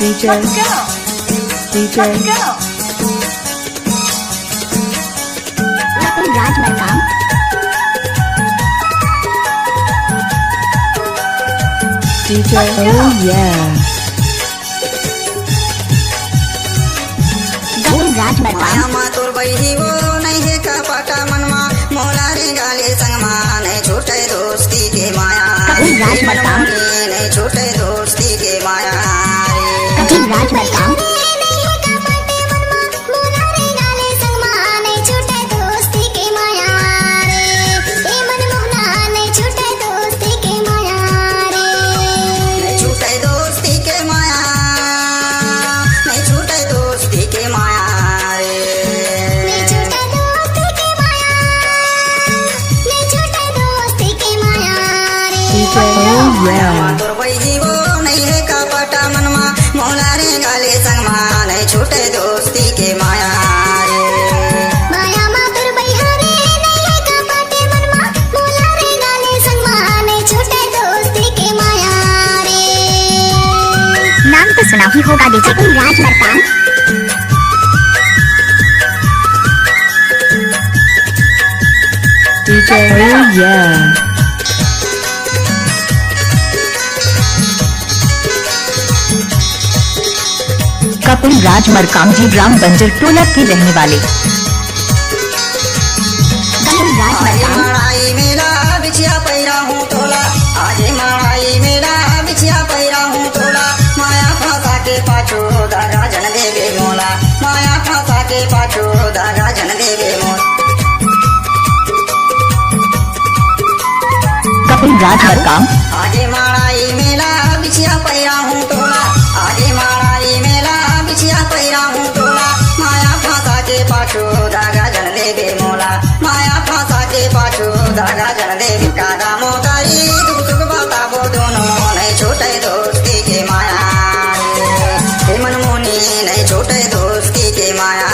DJ. Let's go. DJ. Let's go. Kapil Raj Markam DJ. Oh yeah. Kapil Raj Markam माया मातुर बही वो नहीं है का पाटा मनमा मोला रे गाले संगमा नहीं छूटे दोस्ती के माया कपिल राज मरकाम नहीं छूटे दोस्ती के माया Kapil Raj Markam DJ. Oh yeah. मातुर बही वो नहीं है का पाटा मनमा मोला रे गाले संगमा नहीं छूटे दोस्ती के माया माया मातुर बहिहारे नहीं है का पाटे मनमा मोला रे गाले संगमा नहीं छूटे दोस्ती के माया रे। नाम तो सुना ही होगा DJ Kapil Raj Markam DJ. Oh yeah. Kapil Raj Markam ji ग्राम बंजर टोला के रहने वाले। कपिल राज आजे मरकाम माड़ाई मेला बिछिया पैरा हूँ तोला आजे माड़ाई मेला बिछिया पैरा हूँ तोला माया फांसा के पाछो दागा जन देवे मोला माया फांसा के पाछो दागा जन देवे मोला कपिल राज मरकाम आजे माड़ाई मेला बिछिया पैरा हूँ तोला आजे माड़ाई मेला बिछिया पैरा हूँ तोला माया फांसा के पाछो दागा जन देवे मोला माया फांसा के पाछो दागा जन देवे कादा मोदारी दुख सुख बताबो दोनों नहीं छोटे दोस्ती के माया हे मनमोनी नहीं छोटे दोस्ती के माया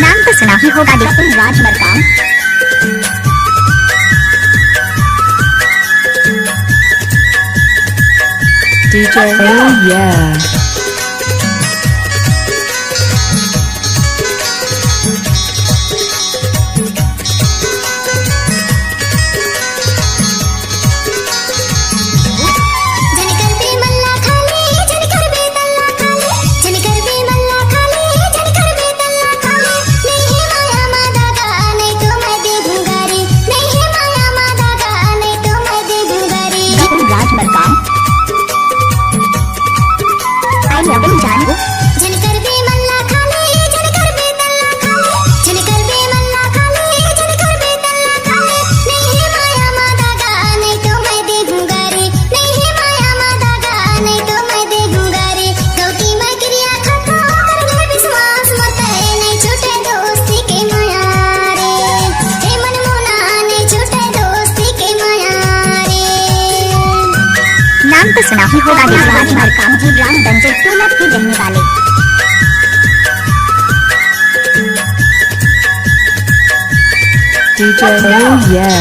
नाम तो सुना ही होगा DJ Kapil Raj Markam DJ. Oh yeah. जनकर बे मल्ला खाले जनकर बे तल्ला खाले जनकर बे मल्ला खाले जनकर बे तल्ला खाले नहीं है माया मादा का नहीं तो मैं दे दूंगा रे नहीं है माया मादा का नहीं तो मैं दे दूंगा रे। Kapil Raj Markam I love you जानू जनकर बे मल्ला खाले जनकर बे तल्ला खाले जनकर बे मल्ला खाले जनकर बे तल्ला खाले नहीं है माया मादा का नहीं तो मैं दे दूंगा रे नहीं है माया मादा का नहीं तो मैं दे दूंगा रे क्योंकि मैं क्रिया खाता कर ले विश्वास मत है नहीं छूटे दोस्ती के माया रे हे मनमोना नहीं छूटे दोस्ती के माया रे। नाम तो सुना ही होगा डीजे राज मरकाम जी ग्राम बंजर टोला के रहने वाले। DJ. Oh yeah.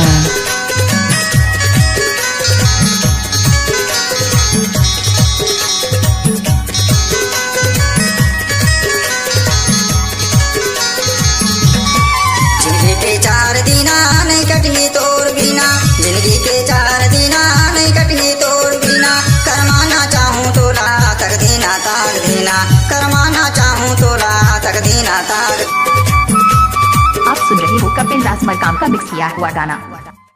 जिंदगी के चार दीना नहीं कटही तोर बिना जिंदगी के चार दीना नहीं कटही तोर बिना करमाना चाहूँ तोला तक दीना ताक दीना करमाना चाहूँ तोला तक दीना ताक। आप सुन रहे हो कपिल राज मरकाम का मिक्स किया हुआ गाना।